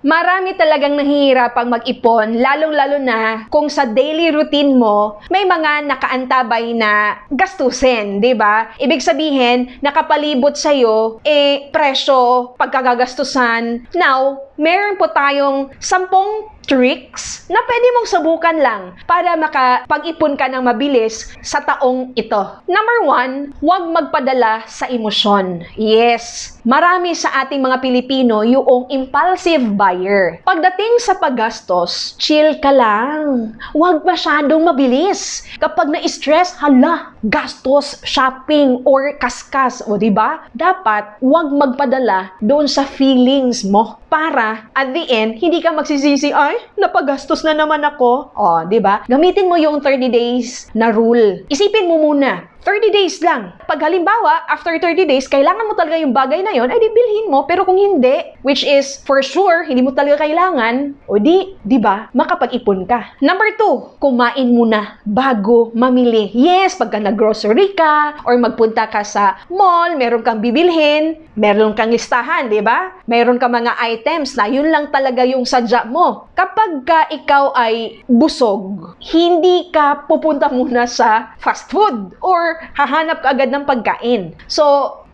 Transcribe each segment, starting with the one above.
Marami talagang nahihirapang mag-ipon, lalong-lalo na kung sa daily routine mo, may mga nakaantabay na gastusin, di ba? Ibig sabihin, nakapalibot sa'yo, presyo, pagkagagastusan. Now, meron po tayong 10 tricks na pwede mong subukan lang para makapag-ipon ka ng mabilis sa taong ito. Number 1, huwag magpadala sa emosyon. Yes, marami sa ating mga Pilipino yung impulsive buyer. Pagdating sa paggastos, chill ka lang. Huwag masyadong mabilis. Kapag na-stress, hala, gastos, shopping, or kaskas, o diba? Dapat huwag magpadala doon sa feelings mo para at the end, hindi ka magsisisi, ay, napagastos na naman ako. O, diba? Gamitin mo yung 30 days na rule. Isipin mo muna, 30 days lang. Pag halimbawa, after 30 days, kailangan mo talaga yung bagay na yon, ay di bilhin mo. Pero kung hindi, which is for sure, hindi mo talaga kailangan, o di ba, makapag-ipon ka. Number 2, kumain muna bago mamili. Yes, pagka nag-grocery ka, or magpunta ka sa mall, meron kang bibilhin, meron kang listahan, di ba? Meron ka mga items na yun lang talaga yung sadya mo. Kapag ka ikaw ay busog, hindi ka pupunta muna sa fast food or hahanap ka agad ng pagkain. So,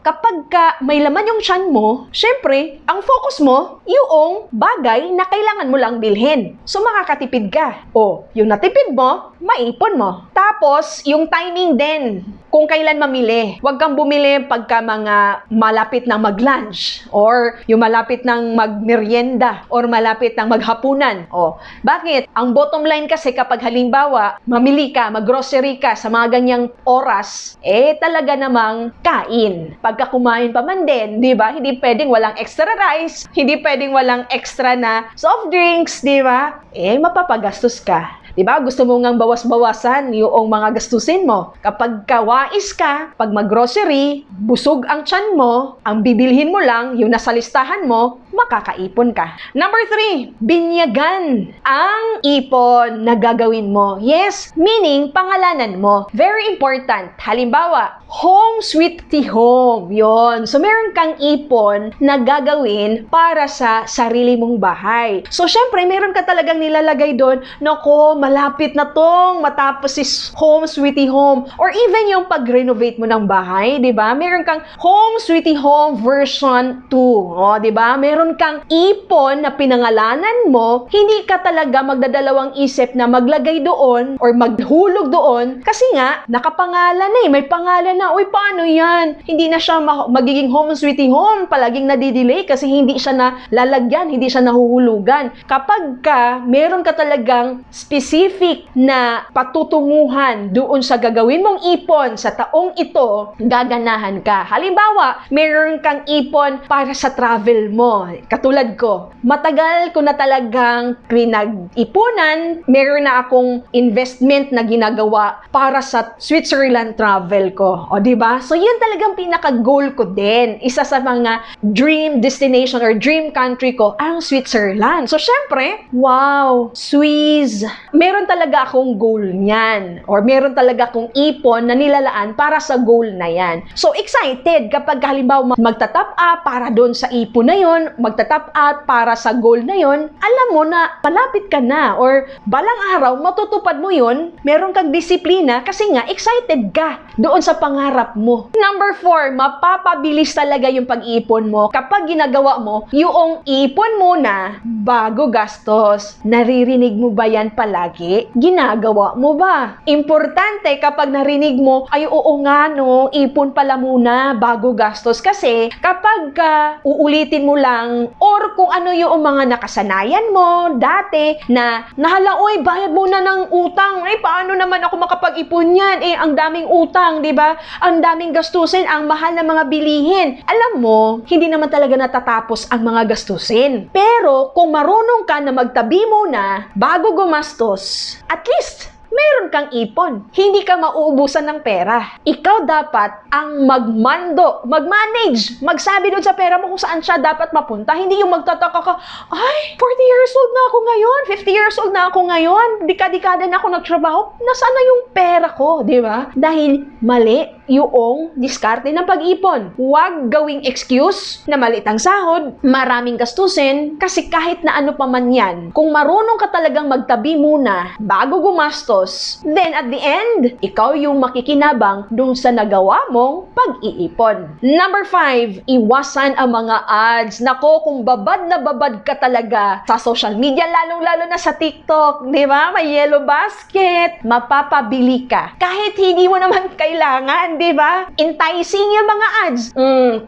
kapag ka may laman yung tiyan mo, syempre, ang focus mo, yung bagay na kailangan mo lang bilhin. So, makakatipid ka. O, yung natipid mo, maipon mo. Tapos, yung timing din, kung kailan mamili. Huwag kang bumili pagka mga malapit ng mag-lunch, or yung malapit ng mag-merienda, or malapit ng maghapunan. O, bakit? Ang bottom line kasi kapag halimbawa, mamili ka, mag-grocery ka sa mga ganyang oras, talaga namang kain. Pagka kumain pa man din, di ba? Hindi pwedeng walang extra rice, hindi pwedeng walang extra na soft drinks, di ba? Mapapagastos ka. Diba? Gusto mo ngang bawas-bawasan yung mga gastusin mo. Kapag kawais ka, pag mag-grocery, busog ang tiyan mo, ang bibilhin mo lang, yung nasa listahan mo, makakaipon ka. Number 3, binyagan ang ipon na gagawin mo. Yes, meaning pangalanan mo. Very important. Halimbawa, home sweet home. Yon. So, meron kang ipon na gagawin para sa sarili mong bahay. So, syempre, meron ka talagang nilalagay doon, nako, malapit na tong matapos is home sweetie home. Or even yung pag-renovate mo ng bahay, di ba? Meron kang home sweetie home version 2. O, di ba? Meron kang ipon na pinangalanan mo, hindi ka talaga magdadalawang isip na maglagay doon or maghulog doon kasi nga, nakapangalan may pangalan na, uy, paano yan? Hindi na siya magiging home sweetie home, palaging nadidelay kasi hindi siya na lalagyan, hindi siya nahuhulugan. Kapag meron ka talagang specific na patutunguhan doon sa gagawin mong ipon sa taong ito, gaganahan ka. Halimbawa, meron kang ipon para sa travel mo. Katulad ko, matagal ko na talagang pinag-ipunan, meron na akong investment na ginagawa para sa Switzerland travel ko. O, diba? So, yun talagang pinaka-goal ko din. Isa sa mga dream destination or dream country ko, ang Switzerland. So, syempre, wow, Swiss, meron talaga akong goal niyan. Or meron talaga akong ipon na nilalaan para sa goal na yan. So, excited kapag halimbawa magta-top up para doon sa ipon na yon, magta-top up para sa goal na yon, alam mo na malapit ka na or balang araw matutupad mo yon, meron kang disiplina kasi nga excited ka doon sa pangarap mo. Number 4, mapapabilis talaga yung pag-iipon mo kapag ginagawa mo yung ipon muna bago gastos. Naririnig mo ba yan palagi? Ginagawa mo ba? Importante kapag narinig mo, ay oo nga no, ipon pala muna bago gastos kasi kapag uulitin mo lang or kung ano yung mga nakasanayan mo dati na nahala, oy, bayad muna ng utang. Ay, paano naman ako makapag-ipon yan? Ang daming utang, di ba? Ang daming gastusin, ang mahal na mga bilihin. Alam mo, hindi naman talaga natatapos ang mga gastusin. Pero kung marunong ka na magtabi muna bago gumastos, at least meron kang ipon. Hindi ka mauubusan ng pera. Ikaw dapat ang mag-manage, magsabi doon sa pera mo kung saan siya dapat mapunta. Hindi yung magtataka ka, ay, 40 years years old na ako ngayon, 50 years old na ako ngayon, dekada-dekada na ako nagtrabaho, nasaan na yung pera ko, di ba? Dahil mali yung diskarte ng pag-ipon. Huwag gawing excuse na maliit ang sahod, maraming gastusin, kasi kahit na ano pa man yan, kung marunong ka talagang magtabi muna bago gumastos, then at the end, ikaw yung makikinabang dun sa nagawa mong pag-iipon. Number 5, iwasan ang mga ads. Nako, kung babad na babad ka talaga sa social media, lalong-lalo na sa TikTok, di ba? May yellow basket, mapapabili ka. Kahit hindi mo naman kailangan, di ba? Enticing yung mga ads.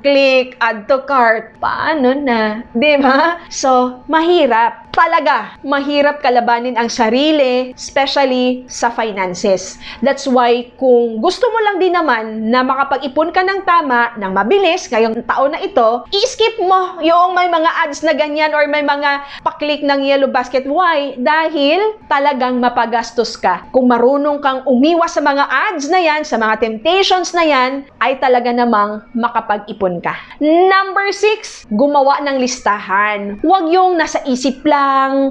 Click, add to cart. Paano na? Di ba? So, mahirap. Talaga, mahirap kalabanin ang sarili, especially sa finances. That's why, kung gusto mo lang din naman na makapag-ipon ka ng tama, ng mabilis, ngayong taon na ito, i-skip mo yung may mga ads na ganyan or may mga paklik ng yellow basket. Why? Dahil talagang mapagastos ka. Kung marunong kang umiwas sa mga ads na yan, sa mga temptations na yan, ay talaga namang makapag-ipon ka. Number 6, gumawa ng listahan. Huwag yung nasa isip lang.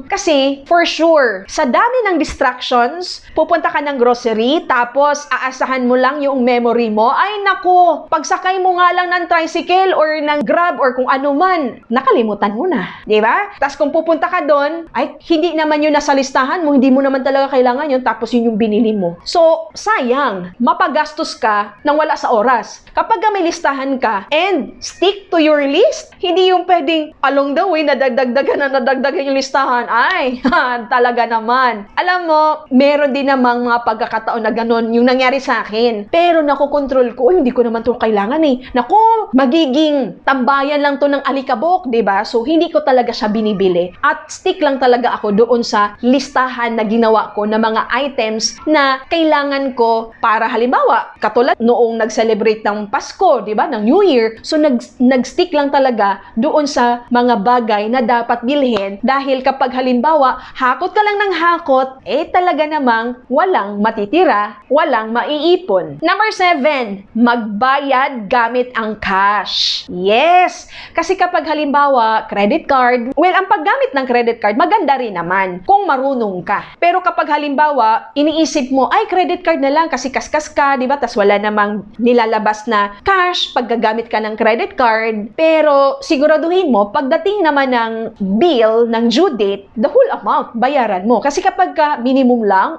Kasi, for sure, sa dami ng distractions, pupunta ka ng grocery, tapos aasahan mo lang yung memory mo. Ay, nako, pagsakay mo nga lang ng tricycle or ng Grab or kung ano man, nakalimutan mo na. Diba? Tapos kung pupunta ka doon, ay, hindi naman yun nasa listahan mo, hindi mo naman talaga kailangan yun, tapos yun yung binili mo. So, sayang, mapagastos ka nang wala sa oras. Kapag may listahan ka and stick to your list, hindi yung pwedeng along the way, nadagdagan yung listahan. Ay, talaga naman. Alam mo, meron din namang mga pagkakataon na ganun yung nangyari sa akin. Pero nakokontrol ko, hindi ko naman to kailangan eh. Naku, magiging tambayan lang to ng alikabok, diba? So, hindi ko talaga siya binibili. At stick lang talaga ako doon sa listahan na ginawa ko na mga items na kailangan ko para halimbawa, katulad noong nag-celebrate ng Pasko, diba? Ng New Year. So, nag-stick lang talaga doon sa mga bagay na dapat bilhin dahil kapag halimbawa, hakot ka lang ng hakot, eh talaga namang walang matitira, walang maiipon. Number 7, magbayad gamit ang cash. Yes! Kasi kapag halimbawa, credit card, well, ang paggamit ng credit card, maganda rin naman kung marunong ka. Pero kapag halimbawa, iniisip mo, ay, credit card na lang kasi kaskas ka, di ba? Tas wala namang nilalabas na cash pag gagamit ka ng credit card. Pero siguraduhin mo, pagdating naman ng bill, ng due date, the whole amount, bayaran mo. Kasi kapag minimum lang,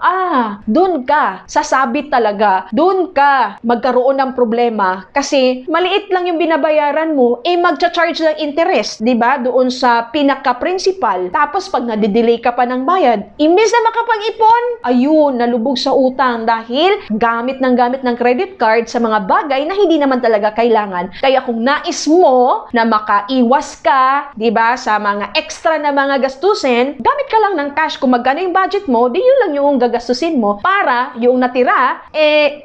dun ka, sasabit talaga. Dun ka magkaroon ng problema. Kasi maliit lang yung binabayaran mo, magcha-charge ng interest, di ba? Doon sa pinaka-principal. Tapos pag nadidelay ka pa ng bayad, imbes na makapag-ipon, ayun, nalubog sa utang dahil gamit ng credit card sa mga bagay na hindi naman talaga kailangan. Kaya kung nais mo na makaiwas ka, di ba, sa mga extra na mga gastusin, gamit ka lang ng cash. Kung magkano yung budget mo, di yun lang yung gagastusin mo para yung natira,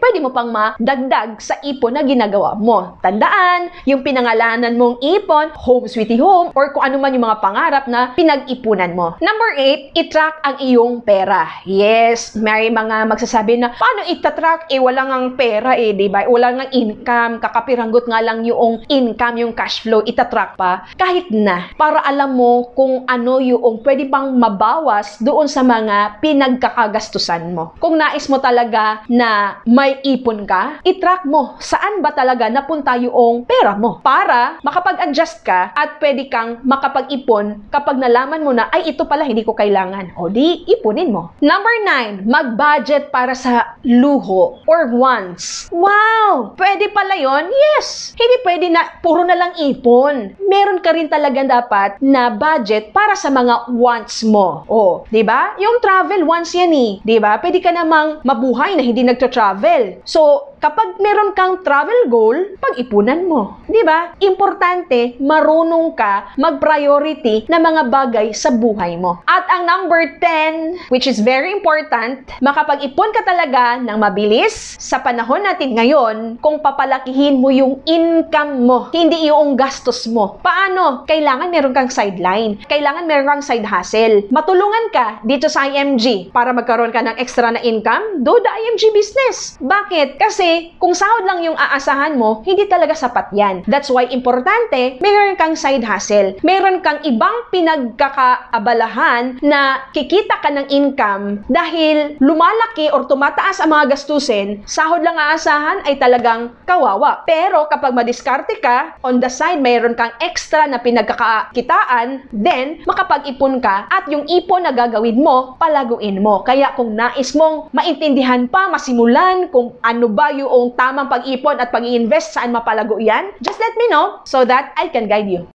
pwede mo pang madagdag sa ipon na ginagawa mo. Tandaan, yung pinangalanan mong ipon, home sweetie home, or kung ano man yung mga pangarap na pinag-ipunan mo. Number 8, i-track ang iyong pera. Yes, may mga magsasabi na, paano itatrack? Walang ang pera diba? Walang ang income, kakapiranggot nga lang yung income, yung cash flow, itatrack pa. Kahit na, para alam mo kung ano yung pwede pang mabawas doon sa mga pinagkakagastusan mo. Kung nais mo talaga na may ipon ka, i-track mo saan ba talaga napunta yung pera mo para makapag-adjust ka at pwede kang makapag-ipon kapag nalaman mo na, ay, ito pala hindi ko kailangan. O di, ipunin mo. Number 9, mag-budget para sa luho or wants. Wow! Pwede pala yon? Yes! Hindi pwede na puro na lang ipon. Meron ka rin talaga dapat na budget para sa mga wants mo. O, di ba? Yung travel wants yan di ba? Pwede ka namang mabuhay na hindi nagtra-travel. So, kapag meron kang travel goal, pag-ipunan mo. Di ba? Importante, marunong ka mag-priority na mga bagay sa buhay mo. At ang number 10, which is very important, makapag-ipon ka talaga ng mabilis sa panahon natin ngayon kung papalakihin mo yung income mo, hindi yung gastos mo. Paano? Kailangan meron kang sideline. Kailangan meron kang side hustle. Matulungan ka dito sa IMG para magkaroon ka ng extra na income, do the IMG business. Bakit? Kasi Kasi kung sahod lang yung aasahan mo, hindi talaga sapat yan. That's why importante, mayroon kang side hustle. Mayroon kang ibang pinagkakaabalahan na kikita ka ng income dahil lumalaki or tumataas ang mga gastusin, sahod lang aasahan ay talagang kawawa. Pero kapag madiskarte ka, on the side, mayroon kang extra na pinagkakakitaan, then makapag-ipon ka at yung ipon na gagawin mo, palaguin mo. Kaya kung nais mong maintindihan pa, masimulan kung ano ba yung tamang pag-ipon at pag-i-invest, saan mapalago yan, just let me know so that I can guide you.